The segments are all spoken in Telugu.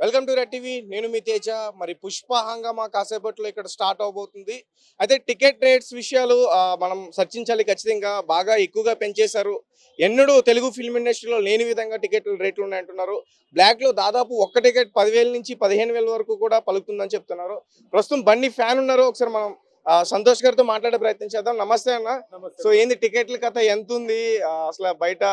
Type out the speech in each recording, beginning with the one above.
Welcome to red TV. నేను మీ తేజ. మరి పుష్ప హంగామా కాసేపట్లో ఇక్కడ స్టార్ట్ అవబోతుంది. అయితే టికెట్ రేట్స్ విషయాలు మనం చర్చించాలి ఖచ్చితంగా. బాగా ఎక్కువగా పెంచేశారు. ఎన్నడూ తెలుగు ఫిల్మ్ ఇండస్ట్రీలో లేని విధంగా టికెట్ రేట్లు ఉన్నాయంటున్నారు. బ్లాక్లో దాదాపు ఒక్క టికెట్ 10,000 నుంచి 15,000 వరకు కూడా పలుకుతుందని చెప్తున్నారు. ప్రస్తుతం బన్నీ ఫ్యాన్ ఉన్నారు. ఒకసారి మనం సంతోష్ గారితో మాట్లాడే ప్రయత్నం చేద్దాం. నమస్తే అన్న. సో ఏంది టికెట్ల కథ ఎంత ఉంది? అసలు బయట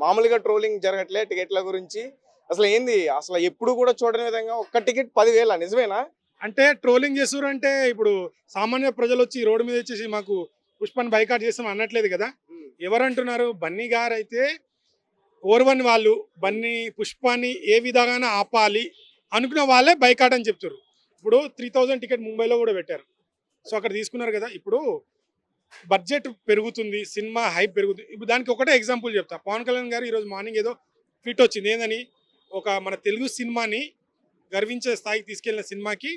మామూలుగా ట్రోలింగ్ జరగట్లే టికెట్ల గురించి. అసలు ఏంది? అసలు ఎప్పుడు కూడా చూడని విధంగా ఒక్క టికెట్ 10,000 నిజమేనా? అంటే ట్రోలింగ్ చేస్తున్నారు అంటే ఇప్పుడు సామాన్య ప్రజలు వచ్చి రోడ్డు మీద వచ్చేసి మాకు పుష్పని బైకాట్ చేస్తాం అనట్లేదు కదా. ఎవరంటున్నారు? బన్నీ గారు అయితే ఓర్వని వాళ్ళు బన్నీ పుష్పాన్ని ఏ విధంగా ఆపాలి అనుకున్న వాళ్ళే బైకాట్ అని చెప్తారు. ఇప్పుడు 3000 టికెట్ ముంబైలో కూడా పెట్టారు. సో అక్కడ తీసుకున్నారు కదా. ఇప్పుడు బడ్జెట్ పెరుగుతుంది, సినిమా హైప్ పెరుగుతుంది. ఇప్పుడు దానికి ఒకటే ఎగ్జాంపుల్ చెప్తా. పవన్ కళ్యాణ్ గారు ఈరోజు మార్నింగ్ ఏదో ట్వీట్ వచ్చింది. ఏందని ఒక మన తెలుగు సినిమాని గర్వించే స్థాయికి తీసుకెళ్లిన సినిమాకి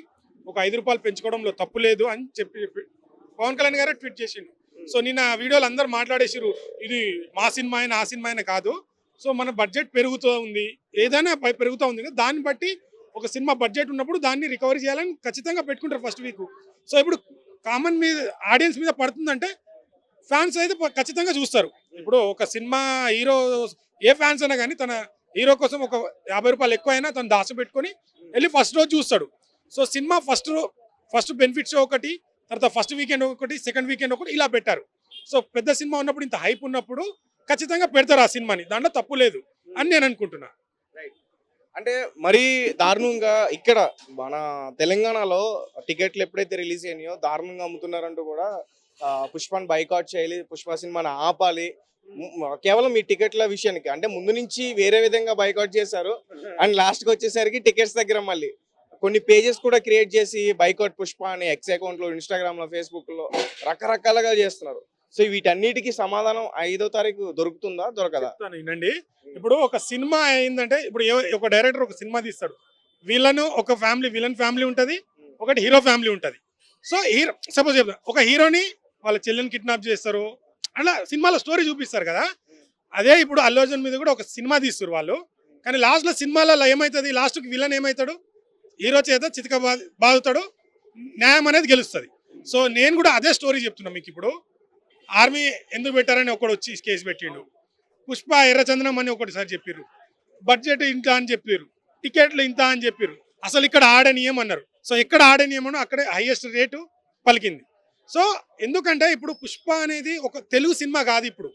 ఒక 5 రూపాయలు పెంచుకోవడంలో తప్పు లేదు అని చెప్పి పవన్ కళ్యాణ్ గారే ట్వీట్ చేసిండు. సో నిన్న వీడియోలు అందరూ మాట్లాడేసారు, ఇది మా సినిమా అయినా ఆ సినిమా అయినా కాదు. సో మన బడ్జెట్ పెరుగుతూ ఉంది, ఏదైనా పెరుగుతూ ఉంది. దాన్ని బట్టి ఒక సినిమా బడ్జెట్ ఉన్నప్పుడు దాన్ని రికవరీ చేయాలని ఖచ్చితంగా పెట్టుకుంటారు ఫస్ట్ వీక్. సో ఇప్పుడు కామన్ మీద ఆడియన్స్ మీద పడుతుందంటే ఫ్యాన్స్ అయితే ఖచ్చితంగా చూస్తారు. ఇప్పుడు ఒక సినిమా హీరో ఏ ఫ్యాన్స్ అయినా కానీ తన హీరో కోసం ఒక 50 రూపాయలు ఎక్కువ అయినా తను దాచిపెట్టుకొని వెళ్ళి ఫస్ట్ రోజు చూస్తాడు. So cinema first benefit show ఒకటి, తర్వాత ఫస్ట్ వీకెండ్ ఒకటి, సెకండ్ వీకెండ్ ఒకటి, ఇలా పెట్టారు. సో పెద్ద సినిమా ఉన్నప్పుడు, ఇంత హైప్ ఉన్నప్పుడు ఖచ్చితంగా పెడతారు ఆ సినిమాని. దాంట్లో తప్పు లేదు అని నేను అనుకుంటున్నా. అంటే మరీ దారుణంగా ఇక్కడ మన తెలంగాణలో టికెట్లు ఎప్పుడైతే రిలీజ్ అయినాయో దారుణంగా అమ్ముతున్నారంటూ కూడా పుష్పని బైకాట్ చేయాలి, పుష్ప సినిమాని ఆపాలి. కేవలం ఈ టికెట్ల విషయానికి అంటే ముందు నుంచి వేరే విధంగా బైకాట్ చేశారు. అండ్ లాస్ట్కి వచ్చేసరికి టికెట్స్ దగ్గర మళ్ళీ కొన్ని పేజెస్ కూడా క్రియేట్ చేసి బైకాట్ పుష్ప అని ఎక్స్ అకౌంట్లో, ఇన్స్టాగ్రామ్లో, ఫేస్బుక్లో రకరకాలుగా చేస్తున్నారు. సో వీటన్నిటికీ సమాధానం 5వ తారీఖు దొరుకుతుందా దొరకదా? వినండి, ఇప్పుడు ఒక సినిమా అయిందంటే ఇప్పుడు ఒక డైరెక్టర్ ఒక సినిమా తీస్తాడు. విలన్ ఒక ఫ్యామిలీ, విలన్ ఫ్యామిలీ ఉంటుంది, ఒకటి హీరో ఫ్యామిలీ ఉంటుంది. సో హీరో సపోజ్ చెప్తా, ఒక హీరోని వాళ్ళ చెల్లెని కిడ్నాప్ చేస్తారు, అలా సినిమాలో స్టోరీ చూపిస్తారు కదా. అదే ఇప్పుడు అల్లు అర్జున్ మీద కూడా ఒక సినిమా తీస్తారు వాళ్ళు. కానీ లాస్ట్లో సినిమాలలో ఏమవుతుంది? లాస్ట్కి విలన్ ఏమవుతాడు? హీరో చేత చితక బాదుతాడు, న్యాయం అనేది గెలుస్తుంది. సో నేను కూడా అదే స్టోరీ చెప్తున్నా మీకు. ఇప్పుడు ఆర్మీ ఎందుకు పెట్టారని ఒకడు వచ్చి కేసు పెట్టిండు. పుష్ప ఎర్రచందనం అని ఒకటిసారి చెప్పారు, బడ్జెట్ ఇంత అని చెప్పారు, టికెట్లు ఇంత అని చెప్పారు. అసలు ఇక్కడ ఆడనీయం అన్నారు. సో ఎక్కడ ఆడనీయమనో అక్కడే హైయెస్ట్ రేటు పలికింది. సో ఎందుకంటే ఇప్పుడు పుష్ప అనేది ఒక తెలుగు సినిమా కాదు ఇప్పుడు.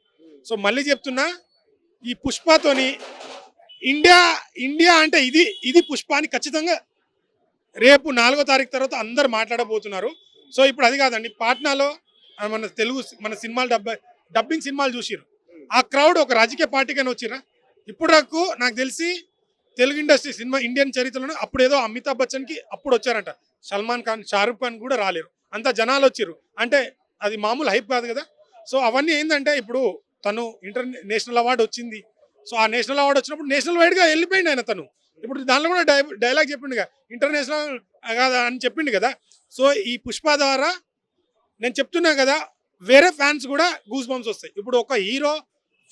సో మళ్ళీ చెప్తున్నా, ఈ పుష్పతోని ఇండియా అంటే ఇది పుష్ప అని ఖచ్చితంగా రేపు 4వ తారీఖు తర్వాత అందరు మాట్లాడబోతున్నారు. సో ఇప్పుడు అది కాదండి, పాట్నాలో మన సినిమాలు డబ్బింగ్ సినిమాలు చూసిరు. ఆ క్రౌడ్ ఒక రాజకీయ పార్టీకైనా వచ్చిరా? ఇప్పుడు నాకు తెలిసి తెలుగు ఇండస్ట్రీ సినిమా ఇండియన్ చరిత్రలో అప్పుడు ఏదో అమితాబ్ బచ్చన్కి అప్పుడు వచ్చారంట. సల్మాన్ ఖాన్, షారుఖ్ ఖాన్ కూడా రాలేరు, అంత జనాలు వచ్చిర్రు. అంటే అది మామూలు హైప్ కాదు కదా. సో అవన్నీ ఏంటంటే ఇప్పుడు తను ఇంటర్నేషనల్ అవార్డు వచ్చింది. సో ఆ నేషనల్ అవార్డు వచ్చినప్పుడు నేషనల్ వైడ్గా వెళ్ళిపోయింది ఆయన. తను ఇప్పుడు దానిలో కూడా డైలాగ్ చెప్పిండుగా, ఇంటర్నేషనల్ కాదా అని చెప్పిండు కదా. సో ఈ పుష్ప ద్వారా నేను చెప్తున్నా కదా, వేరే ఫ్యాన్స్ కూడా గూస్ బంప్స్ వస్తాయి. ఇప్పుడు ఒక హీరో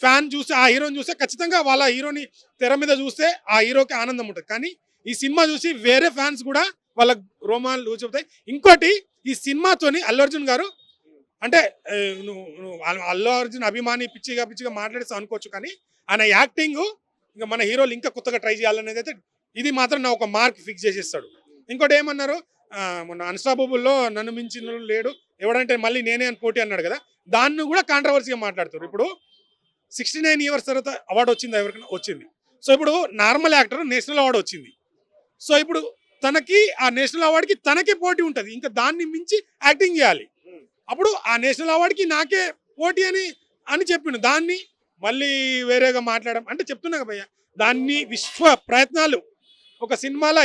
ఫ్యాన్ చూస్తే, ఆ హీరోని చూస్తే ఖచ్చితంగా వాళ్ళ హీరోని తెర మీద చూస్తే ఆ హీరోకి ఆనందం ఉంటుంది. కానీ ఈ సినిమా చూసి వేరే ఫ్యాన్స్ కూడా వాళ్ళ రోమాలు చెబుతాయి. ఇంకోటి, ఈ సినిమాతోని అల్లు అర్జున్ గారు అంటే నువ్వు అల్లు అర్జున్ అభిమాని పిచ్చిగా మాట్లాడేస్తా అనుకోవచ్చు, కానీ ఆయన యాక్టింగ్ ఇంకా మన హీరోలు ఇంకా కొత్తగా ట్రై చేయాలనేది అయితే ఇది మాత్రం నా ఒక మార్క్ ఫిక్స్ చేసేస్తాడు. ఇంకోటి ఏమన్నారు, మొన్న అన్స్టాపబుల్లో నన్ను మించిన లేడు ఎవడంటే మళ్ళీ నేనే అని పోటీ అన్నాడు కదా. దాన్ని కూడా కాంట్రవర్సీగా మాట్లాడుతారు. ఇప్పుడు 69 ఇయర్స్ తర్వాత అవార్డు వచ్చింది, ఎవరికైనా వచ్చింది. సో ఇప్పుడు నార్మల్ యాక్టర్ నేషనల్ అవార్డు వచ్చింది. సో ఇప్పుడు తనకి ఆ నేషనల్ అవార్డుకి తనకే పోటీ ఉంటుంది, ఇంకా దాన్ని మించి యాక్టింగ్ చేయాలి. అప్పుడు ఆ నేషనల్ అవార్డుకి నాకే పోటీ అని చెప్పిండు. దాన్ని మళ్ళీ వేరేగా మాట్లాడడం అంటే చెప్తున్నా భయ్య, దాన్ని విశ్వ ప్రయత్నాలు ఒక సినిమాలో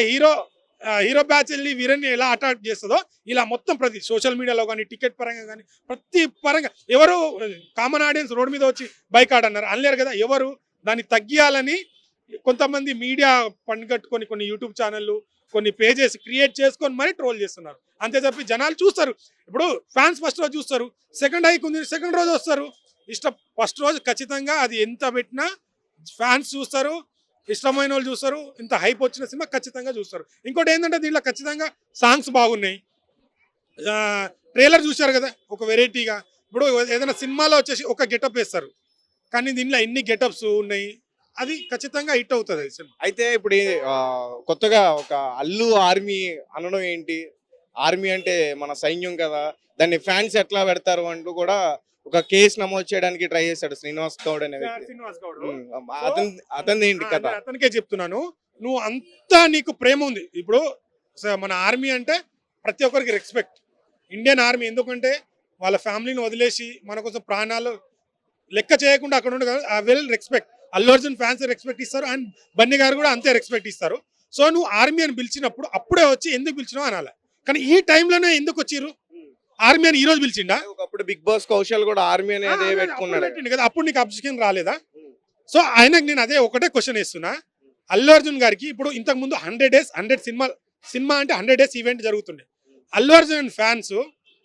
హీరో బ్యాచ్ వెళ్ళి వీరన్ని ఎలా అటాక్ చేస్తుందో ఇలా మొత్తం ప్రతి సోషల్ మీడియాలో కానీ, టికెట్ పరంగా కానీ, ప్రతి పరంగా ఎవరు కామన్ ఆడియన్స్ రోడ్డు మీద వచ్చి బైకాట్ అన్నారు అనలేరు కదా. ఎవరు దాన్ని తగ్గియాలని కొంతమంది మీడియా పనిగట్టుకొని కొన్ని యూట్యూబ్ ఛానళ్ళు, కొన్ని పేజెస్ క్రియేట్ చేసుకొని మరీ ట్రోల్ చేస్తున్నారు. అంతే చెప్పి జనాలు చూస్తారు. ఇప్పుడు ఫ్యాన్స్ ఫస్ట్ రోజు చూస్తారు, సెకండ్ హైక్ ఉంది సెకండ్ రోజు వస్తారు. ఫస్ట్ రోజు ఖచ్చితంగా అది ఎంత పెట్టినా ఫ్యాన్స్ చూస్తారు, ఇష్టమైన వాళ్ళు చూస్తారు, ఇంత హైప్ వచ్చిన సినిమా ఖచ్చితంగా చూస్తారు. ఇంకోటి ఏంటంటే దీంట్లో ఖచ్చితంగా సాంగ్స్ బాగున్నాయి. ట్రైలర్ చూశారు కదా, ఒక వెరైటీగా. ఇప్పుడు ఏదైనా సినిమాలో వచ్చేసి ఒక గెటప్ వేస్తారు, కానీ దీంట్లో ఎన్ని గెటప్స్ ఉన్నాయి, అది ఖచ్చితంగా హిట్ అవుతుంది ఈ సినిమా. అయితే ఇప్పుడు కొత్తగా ఒక అల్లు ఆర్మీ అనడం ఏంటి? ఆర్మీ అంటే మన సైన్యం కదా, దాన్ని ఫ్యాన్స్ ఎట్లా పెడతారు అంటూ కూడా ఒక కేసు నమోదు చేయడానికి ట్రై చేశాడు శ్రీనివాస్ గౌడ్ అనే వ్యక్తి. శ్రీనివాస్ గౌడ్ అతని ఏంటి కథ? అతనికే చెప్తున్నాను, నువ్వు అంతా నీకు ప్రేమ ఉంది. ఇప్పుడు మన ఆర్మీ అంటే ప్రతి ఒక్కరికి రెస్పెక్ట్. ఇండియన్ ఆర్మీ ఎందుకంటే వాళ్ళ ఫ్యామిలీని వదిలేసి మన కోసం ప్రాణాలు లెక్క చేయకుండా అక్కడ ఉండే well respect. Allu Arjun fans respect ఇస్తారు, అండ్ బన్నీ గారు కూడా అంతే రెస్పెక్ట్ ఇస్తారు. సో నువ్వు ఆర్మీ అని పిలిచినప్పుడు అప్పుడే వచ్చి ఎందుకు పిలిచినావు అనాలి. కానీ ఈ టైంలోనే ఎందుకు వచ్చిర్రు? ఆర్మీ అని ఈ రోజు పిలిచిండా? ఒకప్పుడు బిగ్ బాస్ కౌశల్ కూడా ఆర్మీ అనేది పెట్టుకున్నాడు కదా, అప్పుడు నీకు అబ్జెక్షన్ రాలేదా? సో ఆయనకు నేను అదే ఒకటే క్వశ్చన్ వేస్తున్నా. అల్లు అర్జున్ గారికి ఇప్పుడు ఇంతకు ముందు 100 days 100 సినిమా అంటే 100 days ఈవెంట్ జరుగుతుండే. అల్లు అర్జున్ ఫ్యాన్స్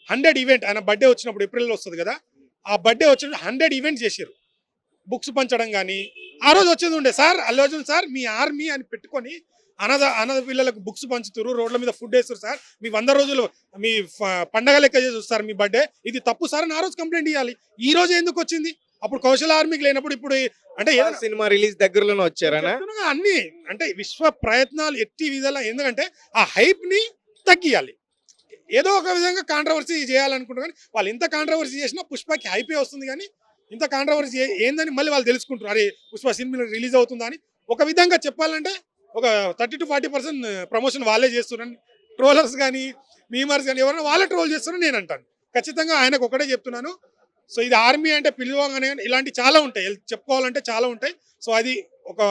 100 ఈవెంట్, ఆయన బర్త్డే వచ్చినప్పుడు ఏప్రిల్లో వస్తుంది కదా, ఆ బర్త్డే వచ్చినప్పుడు 100 ఈవెంట్స్ చేశారు. బుక్స్ పంచడం కానీ ఆ రోజు వచ్చేది ఉండే, సార్ అల్లు అర్జున్ సార్ మీ ఆర్మీ అని పెట్టుకొని అనాథ పిల్లలకు బుక్స్ పంచుతారు, రోడ్ల మీద ఫుడ్ వేస్తారు సార్, మీ 100 రోజులు మీ పండగ లెక్క చేస్తారు సార్ మీ బర్త్డే, ఇది తప్పు సార్ అని ఆ రోజు కంప్లైంట్ ఇవ్వాలి. ఈ రోజు ఎందుకు వచ్చింది? అప్పుడు కౌశల్ ఆర్మీకి లేనప్పుడు ఇప్పుడు అంటే సినిమా రిలీజ్ దగ్గరలోనే వచ్చారనా? అన్ని అంటే విశ్వ ప్రయత్నాలు ఎట్టి విధాలా, ఎందుకంటే ఆ హైప్ ని తగ్గియాలి, ఏదో ఒక విధంగా కాంట్రవర్సీ చేయాలనుకుంటారు. కానీ వాళ్ళు ఇంత కాంట్రవర్సీ చేసినా పుష్పకి హైపే వస్తుంది, కానీ ఇంత కాంట్రవర్సీ ఏందని మళ్ళీ వాళ్ళు తెలుసుకుంటారు. అరే పుష్ప సినిమా రిలీజ్ అవుతుందా అని. ఒక విధంగా చెప్పాలంటే ఒక 30 to 40% ప్రమోషన్ వాళ్ళే చేస్తున్నారని ట్రోలర్స్ కానీ మీమర్స్ కానీ ఎవరైనా వాళ్ళే ట్రోల్ చేస్తున్నారని నేను అంటాను. ఖచ్చితంగా ఆయనకు ఒకటే చెప్తున్నాను. సో ఇది ఆర్మీ అంటే పిలవగానే ఇలాంటి చాలా ఉంటాయి, చెప్పుకోవాలంటే చాలా ఉంటాయి. సో అది ఒక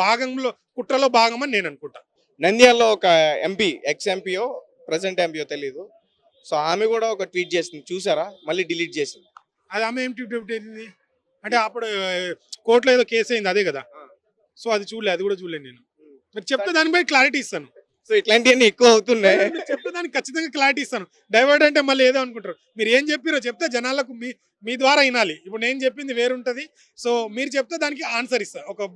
భాగంలో కుట్రలో భాగం అని నేను అనుకుంటా. నంద్యాలలో ఒక ఎంపీ, ఎక్స్ ఎంపీయో ప్రెసెంట్ ఎంపీయో తెలీదు, సో ఆమె కూడా ఒక ట్వీట్ చేసింది, చూసారా? మళ్ళీ డిలీట్ చేసింది. అది ఆమె ఏం ట్వీట్ అయింది అంటే అప్పుడు కోర్టులో ఏదో కేసు అయింది అదే కదా. సో అది చూడలేదు, అది కూడా చూడలేదు నేను. మీరు చెప్తే దానిపై క్లారిటీ ఇస్తాను. సో ఇట్లాంటివన్నీ ఎక్కువ అవుతున్నాయి. చెప్తే దానికి ఖచ్చితంగా క్లారిటీ ఇస్తాను. డైవర్ట్ అంటే మళ్ళీ ఏదో అనుకుంటారు. మీరు ఏం చెప్పారో చెప్తే జనాలకు మీ ద్వారా వినాలి. ఇప్పుడు నేను చెప్పింది వేరుంటది, సో మీరు చెప్తే దానికి ఆన్సర్ ఇస్తాను. ఒక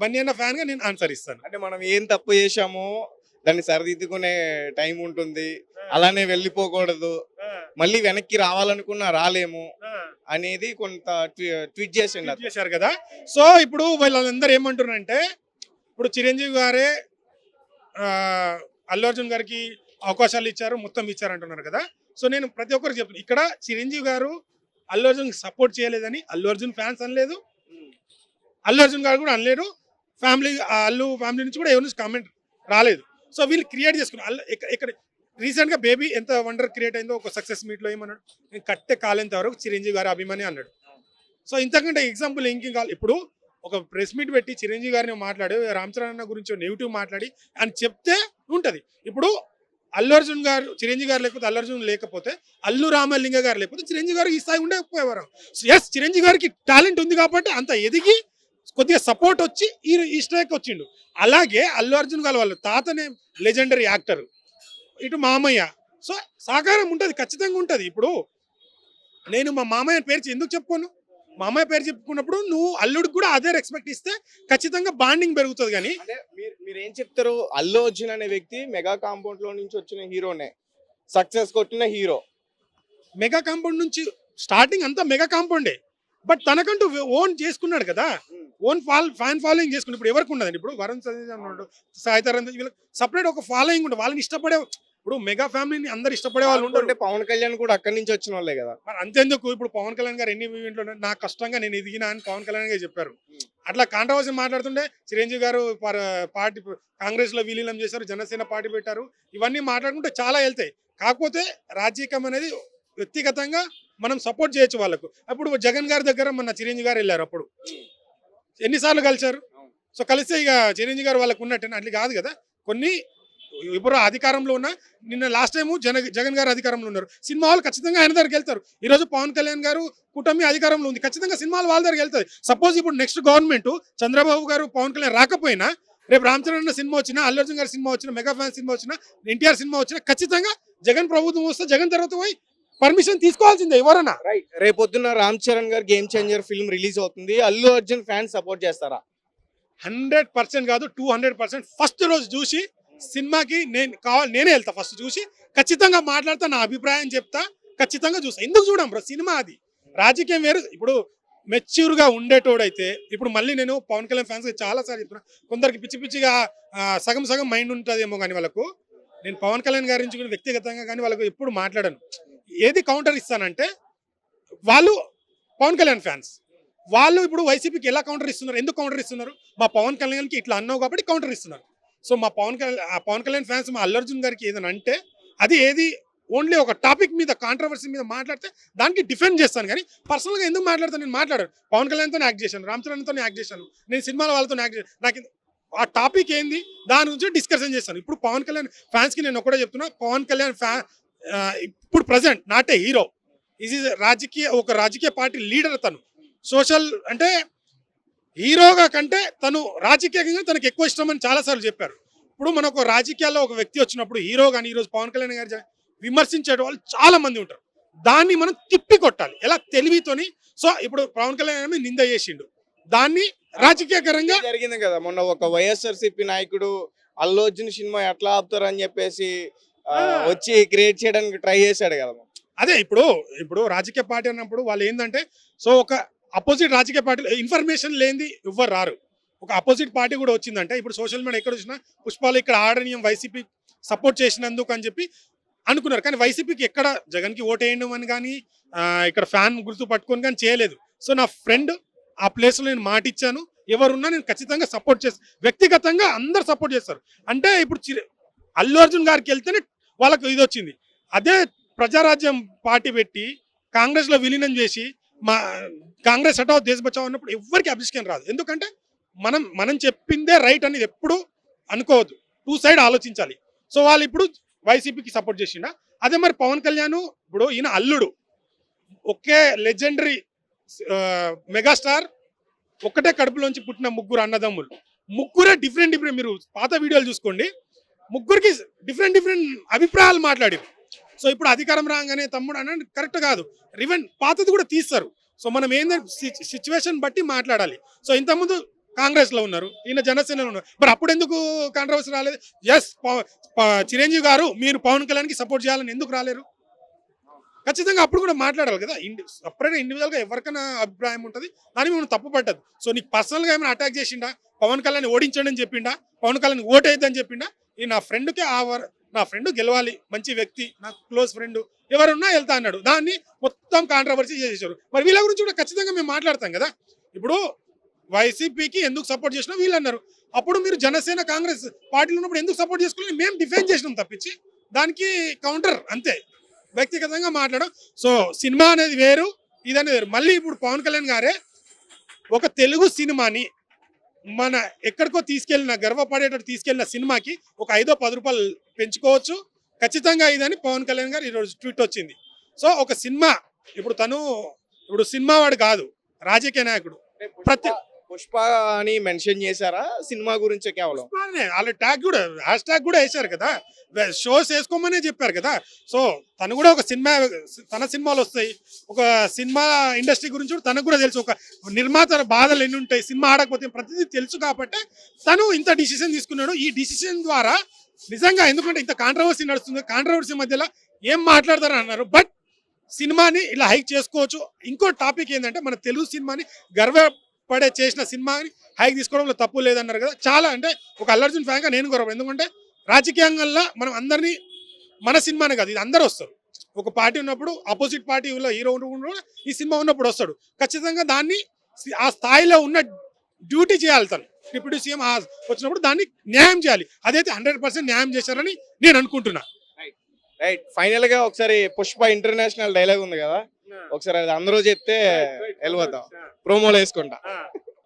బన్నీ అన్న ఫ్యాన్ గా నేను ఆన్సర్ ఇస్తాను. అంటే మనం ఏం తప్పు చేశామో దాన్ని సరిదిద్దుకునే టైం ఉంటుంది, అలానే వెళ్ళిపోకూడదు, మళ్ళీ వెనక్కి రావాలనుకున్నా రాలేము అనేది కొంత ట్వీట్ చేశారు కదా. సో ఇప్పుడు వీళ్ళందరూ ఏమంటున్నారంటే, ఇప్పుడు చిరంజీవి గారే అల్లు అర్జున్ గారికి అవకాశాలు ఇచ్చారు, మొత్తం ఇచ్చారు అంటున్నారు కదా. సో నేను ప్రతి ఒక్కరికి చెప్తున్నాను, ఇక్కడ చిరంజీవి గారు అల్లు అర్జున్ సపోర్ట్ చేయలేదని అల్లు అర్జున్ ఫ్యాన్స్ అనలేదు, అల్లు అర్జున్ గారు కూడా అనలేరు, అల్లు ఫ్యామిలీ నుంచి కూడా ఎవరి నుంచి కామెంట్ రాలేదు. సో వీళ్ళు క్రియేట్ చేసుకున్నారు. ఇక్కడ రీసెంట్ గా బేబీ ఎంత వండర్ క్రియేట్ అయిందో ఒక సక్సెస్ మీట్ లో ఏమన్నాడు, నేను కట్టే కాలేంత వరకు చిరంజీవి గారు అభిమాని అన్నాడు. సో ఇంతకంటే ఎగ్జాంపుల్ ఇంకేం కావాలి. ఇప్పుడు ఒక ప్రెస్ మీట్ పెట్టి చిరంజీవి గారిని మాట్లాడి రామ్ చరణ్ అన్న గురించి నెగిటివ్ మాట్లాడి అని చెప్తే ఉంటది. ఇప్పుడు అల్లు అర్జున్ గారు చిరంజీవి గారు లేకపోతే అల్లు అర్జున్ లేకపోతే అల్లు రామలింగ గారు లేకపోతే చిరంజీవి గారు ఈ స్థాయి ఉండకపోయేవారు. ఎస్, చిరంజీవి గారికి టాలెంట్ ఉంది కాబట్టి అంత ఎదిగి కొద్దిగా సపోర్ట్ వచ్చి ఈ స్ట్రైక్ వచ్చిండు. అలాగే అల్లు అర్జున్ గారు వాళ్ళ తాతనే లెజెండరీ యాక్టర్, ఇటు మామయ్య, సో సహకారం ఉంటుంది, ఖచ్చితంగా ఉంటుంది. ఇప్పుడు నేను మా మామయ్య పేరు ఎందుకు చెప్పుకోను? మామయ్య పేరు చెప్పుకున్నప్పుడు నువ్వు అల్లుడికి కూడా అదే రెస్పెక్ట్ ఇస్తే ఖచ్చితంగా బాండింగ్ పెరుగుతుంది. కానీ మీరు ఏం చెప్తారు? అల్లు అర్జున్ అనే వ్యక్తి మెగా కాంపౌండ్ లో నుంచి వచ్చిన హీరోనే, సక్సెస్ కొట్టిన హీరో. మెగా కాంపౌండ్ నుంచి స్టార్టింగ్ అంతా మెగా కాంపౌండే, బట్ తనకంటూ ఓన్ చేసుకున్నాడు కదా, ఓన్ ఫ్యాన్ ఫాలోయింగ్ చేసుకుని. ఇప్పుడు ఎవరికి ఉండదండి, ఇప్పుడు వరుణ్ సతీష్ ఉన్నాడు, సాయితరం, వీళ్ళకి సపరేట్ ఒక ఫాలోయింగ్ ఉంటుంది, వాళ్ళని ఇష్టపడే. ఇప్పుడు మెగా ఫ్యామిలీని అందరు ఇష్టపడే వాళ్ళు ఉంటే పవన్ కళ్యాణ్ కూడా అక్కడి నుంచి వచ్చిన వాళ్ళే కదా. మరి అంతేందుకు, ఇప్పుడు పవన్ కళ్యాణ్ గారు ఎన్ని ఈవెంట్లు నా కష్టంగా నేను ఎదిగినా అని పవన్ కళ్యాణ్ గారు చెప్పారు. అట్లా కాంట్రవర్సీ మాట్లాడుతుంటే చిరంజీవి గారు పార్టీ కాంగ్రెస్ లో విలీనం చేశారు, జనసేన పార్టీ పెట్టారు, ఇవన్నీ మాట్లాడుకుంటే చాలా వెళ్తాయి. కాకపోతే రాజకీయం అనేది వ్యక్తిగతంగా మనం సపోర్ట్ చేయొచ్చు వాళ్ళకు. అప్పుడు జగన్ గారి దగ్గర మన చిరంజీవి గారు వెళ్ళారు, అప్పుడు ఎన్నిసార్లు కలిశారు. సో కలిస్తే ఇక చిరంజీవి గారు వాళ్ళకు ఉన్నట్టు అట్లా కాదు కదా. కొన్ని ఇప్పుడు అధికారంలో ఉన్న నిన్న లాస్ట్ టైము జగన్ గారు అధికారంలో ఉన్నారు, సినిమా వాళ్ళు ఖచ్చితంగా ఆయన దగ్గరికి వెళ్తారు. ఈ రోజు పవన్ కళ్యాణ్ గారు కూటమి అధికారంలో ఉంది, ఖచ్చితంగా సినిమాలు వాళ్ళ దగ్గరికి వెళ్తాయి. సపోజ్ ఇప్పుడు నెక్స్ట్ గవర్నమెంట్ చంద్రబాబు గారు పవన్ కళ్యాణ్ రాకపోయినా, రేపు రామ్ చరణ్ సినిమా వచ్చినా, అల్లు అర్జున్ గారి సినిమా వచ్చినా, మెగా ఫ్యాన్ సినిమా వచ్చినా, ఎన్టీఆర్ సినిమా వచ్చినా, ఖచ్చితంగా జగన్ ప్రభుత్వం వస్తే జగన్ తర్వాత పోయి పర్మిషన్ తీసుకోవాల్సిందే ఎవరన్నా. రేపొద్దున రామ్ చరణ్ గారు గేమ్ చేంజర్ ఫిల్మ్ రిలీజ్ అవుతుంది, అల్లు అర్జున్ ఫ్యాన్స్ సపోర్ట్ చేస్తారా? 100% కాదు 200% ఫస్ట్ రోజు చూసి సినిమాకి నేనే వెళ్తా. ఫస్ట్ చూసి ఖచ్చితంగా మాట్లాడతా, నా అభిప్రాయం చెప్తా, ఖచ్చితంగా చూస్తా. ఎందుకు చూడం బ్రో, సినిమా అది. రాజకీయం వేరు. ఇప్పుడు మెచ్యూర్ గా ఉండేటోడైతే, ఇప్పుడు మళ్ళీ నేను పవన్ కళ్యాణ్ ఫ్యాన్స్ చాలా సార్లు చెప్తున్నా, కొందరికి పిచ్చి పిచ్చిగా సగం సగం మైండ్ ఉంటుందేమో కానీ వాళ్ళకు, నేను పవన్ కళ్యాణ్ గారి నుంచి కూడా వ్యక్తిగతంగా కానీ వాళ్ళకు ఎప్పుడు మాట్లాడను. ఏది కౌంటర్ ఇస్తానంటే, వాళ్ళు పవన్ కళ్యాణ్ ఫ్యాన్స్, వాళ్ళు ఇప్పుడు వైసీపీకి ఎలా కౌంటర్ ఇస్తున్నారు, ఎందుకు కౌంటర్ ఇస్తున్నారు? మా పవన్ కళ్యాణ్కి ఇట్లా అన్నావు కాబట్టి కౌంటర్ ఇస్తున్నారు. సో మా పవన్ కళ్యాణ్ ఫ్యాన్స్ మా అల్లు అర్జున్ గారికి ఏదైనా అంటే, అది ఏది ఓన్లీ ఒక టాపిక్ మీద, కాంట్రవర్సీ మీద మాట్లాడితే దానికి డిఫెండ్ చేస్తాను. కానీ పర్సనల్గా ఎందుకు మాట్లాడతాను? నేను మాట్లాడాను. పవన్ కళ్యాణ్తో యాక్ట్ చేశాను, రామ్ చరణ్తో యాక్ట్ చేశాను, నేను సినిమాల వాళ్ళతో యాక్ట్ చేశాను. నాకు ఆ టాపిక్ ఏంది దాని గురించి డిస్కషన్ చేస్తాను. ఇప్పుడు పవన్ కళ్యాణ్ ఫ్యాన్స్కి నేను ఒకటే చెప్తున్నా, పవన్ కళ్యాణ్ ఇప్పుడు ప్రజెంట్ నాట్ ఏ హీరో, ఇది ఒక రాజకీయ పార్టీ లీడర్. తను సోషల్ అంటే హీరోగా కంటే తను రాజకీయంగా తనకు ఎక్కువ ఇష్టం అని చాలాసార్లు చెప్పారు. ఇప్పుడు మనకు రాజకీయాల్లో ఒక వ్యక్తి వచ్చినప్పుడు, హీరో కానీ ఈరోజు పవన్ కళ్యాణ్ గారు విమర్శించే వాళ్ళు చాలా మంది ఉంటారు. దాన్ని మనం తిప్పి కొట్టాలి ఎలా, తెలివితోని. సో ఇప్పుడు పవన్ కళ్యాణ్ నింద చేసిండు, దాన్ని రాజకీయకరంగా జరిగింది కదా మొన్న. ఒక వైఎస్ఆర్సీపీ నాయకుడు అల్లు అర్జున్ సినిమా ఎట్లా ఆపుతారని చెప్పేసి వచ్చి క్రియేట్ చేయడానికి ట్రై చేశాడు కదా. అదే ఇప్పుడు రాజకీయ పార్టీ అన్నప్పుడు వాళ్ళు ఏంటంటే, సో ఒక అపోజిట్ రాజకీయ పార్టీలో ఇన్ఫర్మేషన్ లేనిది ఎవ్వరు రారు. ఒక అపోజిట్ పార్టీ కూడా వచ్చిందంటే, ఇప్పుడు సోషల్ మీడియా ఎక్కడ వచ్చినా పుష్పాలు ఇక్కడ ఆడనీయం వైసీపీ సపోర్ట్ చేసినందుకు అని చెప్పి అనుకున్నారు. కానీ వైసీపీకి ఎక్కడ జగన్కి ఓటేయడం అని కానీ ఇక్కడ ఫ్యాన్ గుర్తు పట్టుకొని కానీ చేయలేదు. సో నా ఫ్రెండ్ ఆ ప్లేస్లో నేను మాట ఇచ్చాను, ఎవరున్నా నేను ఖచ్చితంగా సపోర్ట్ చేస్తాను. వ్యక్తిగతంగా అందరు సపోర్ట్ చేస్తారు. అంటే ఇప్పుడు అల్లు అర్జున్ గారికి వెళ్తేనే వాళ్ళకు ఇది వచ్చింది. అదే ప్రజారాజ్యం పార్టీ పెట్టి కాంగ్రెస్లో విలీనం చేసి మా కాంగ్రెస్ హటావ్ దేశ్ బచావ్ అన్నప్పుడు ఎవరికి అభిషేకం రాదు. ఎందుకంటే మనం చెప్పిందే రైట్ అనేది ఎప్పుడు అనుకోవద్దు, 2 సైడ్ ఆలోచించాలి. సో వాళ్ళు ఇప్పుడు వైసీపీకి సపోర్ట్ చేసిండా. అదే మరి పవన్ కళ్యాణ్, ఇప్పుడు ఈయన అల్లుడు, ఒకే లెజెండరీ మెగాస్టార్, ఒక్కటే కడుపులోంచి పుట్టిన ముగ్గురు అన్నదమ్ములు, ముగ్గురే డిఫరెంట్ మీరు పాత వీడియోలు చూసుకోండి, ముగ్గురికి డిఫరెంట్ అభిప్రాయాలు మాట్లాడారు. సో ఇప్పుడు అధికారం రాగానే తమ్ముడు అని కరెక్ట్ కాదు, పాతది కూడా తీస్తారు. సో మనం ఏంటంటే సిచ్యువేషన్ బట్టి మాట్లాడాలి. సో ఇంతకుముందు కాంగ్రెస్లో ఉన్నారు, ఈయన జనసేనలో ఉన్నారు, మరి అప్పుడు ఎందుకు కాంట్రవర్సీ రాలేదు? ఎస్, చిరంజీవి గారు మీరు పవన్ కళ్యాణ్కి సపోర్ట్ చేయాలని ఎందుకు రాలేరు? ఖచ్చితంగా అప్పుడు కూడా మాట్లాడాలి కదా. సపరేట్గా ఇండివిజువల్గా ఎవరికైనా అభిప్రాయం ఉంటుంది, దాన్ని మేము తప్పు పట్టదు. సో నీకు పర్సనల్గా ఏమైనా అటాక్ చేసిండా, పవన్ కళ్యాణ్ ఓడించండి అని చెప్పిండా, పవన్ కళ్యాణ్ ఓటేద్దని చెప్పిండా? ఈ నా ఫ్రెండ్కే నా ఫ్రెండ్ గెలవాలి, మంచి వ్యక్తి, నాకు క్లోజ్ ఫ్రెండ్, ఎవరున్నా వెళ్తా అన్నాడు, దాన్ని మొత్తం కాంట్రవర్సీ చేసేసారు. మరి వీళ్ళ గురించి కూడా ఖచ్చితంగా మేము మాట్లాడతాం కదా. ఇప్పుడు వైసీపీకి ఎందుకు సపోర్ట్ చేసినా వీళ్ళు అన్నారు, అప్పుడు మీరు జనసేన కాంగ్రెస్ పార్టీలో ఉన్నప్పుడు ఎందుకు సపోర్ట్ చేసుకోవాలి, మేము డిఫెండ్ చేసినాం తప్పించి దానికి కౌంటర్ అంతే, వ్యక్తిగతంగా మాట్లాడడం. సో సినిమా అనేది వేరు, ఇదనేది వేరు. మళ్ళీ ఇప్పుడు పవన్ కళ్యాణ్ గారే ఒక తెలుగు సినిమాని మన ఎక్కడికో తీసుకెళ్ళిన, గర్వపడేటట్టు తీసుకెళ్ళిన సినిమాకి ఒక 5-10 రూపాయలు పెంచుకోవచ్చు ఖచ్చితంగా ఇదని పవన్ కళ్యాణ్ గారు ఈరోజు ట్వీట్ వచ్చింది. సో ఒక సినిమా, ఇప్పుడు సినిమా వాడు కాదు, రాజకీయ నాయకుడు. పుష్ప అని మెన్షన్ చేశారా సినిమా గురించి? కేవలం వాళ్ళ ట్యాగ్ కూడా, హ్యాష్ ట్యాగ్ కూడా వేశారు కదా, షోస్ వేసుకోమనే చెప్పారు కదా. సో తను కూడా ఒక సినిమా, తన సినిమాలు వస్తాయి, ఒక సినిమా ఇండస్ట్రీ గురించి కూడా తనకు కూడా తెలుసు, ఒక నిర్మాత బాధలు ఎన్ని ఉంటాయి, సినిమా ఆడకపోతే ప్రతిదీ తెలుసు. కాబట్టి తను ఇంత డిసిషన్ తీసుకున్నాడు. ఈ డిసిషన్ ద్వారా నిజంగా, ఎందుకంటే ఇంత కాంట్రవర్సీ నడుస్తుంది, కాంట్రవర్సీ మధ్యలో ఏం మాట్లాడతారని అన్నారు, బట్ సినిమాని ఇలా హైక్ చేసుకోవచ్చు. ఇంకో టాపిక్ ఏంటంటే, మన తెలుగు సినిమాని గర్వపడే చేసిన సినిమాని హైక్ తీసుకోవడంలో తప్పు లేదన్నారు కదా. చాలా అంటే ఒక అల్లు అర్జున్ ఫ్యాన్గా నేను గౌరవం, ఎందుకంటే రాజకీయంగా మనం అందరినీ, మన సినిమానే కాదు, ఇది అందరూ వస్తారు. ఒక పార్టీ ఉన్నప్పుడు ఆపోజిట్ పార్టీలో హీరో ఉన్నప్పుడు, ఈ సినిమా ఉన్నప్పుడు వస్తాడు. ఖచ్చితంగా దాన్ని ఆ స్థాయిలో ఉన్న డ్యూటీ చేయాలి. తను డిప్యూటీ సీఎం వచ్చినప్పుడు దాన్ని న్యాయం చేయాలి. అదైతే 100% న్యాయం చేశారని నేను అనుకుంటున్నా. రైట్. ఫైనల్ గా ఒకసారి పుష్ప ఇంటర్నేషనల్ డైలాగ్ ఉంది కదా, ఒకసారి అది అందరూ చెప్తే వెళ్ళిపోతాం, ప్రోమోలో వేసుకుంటా.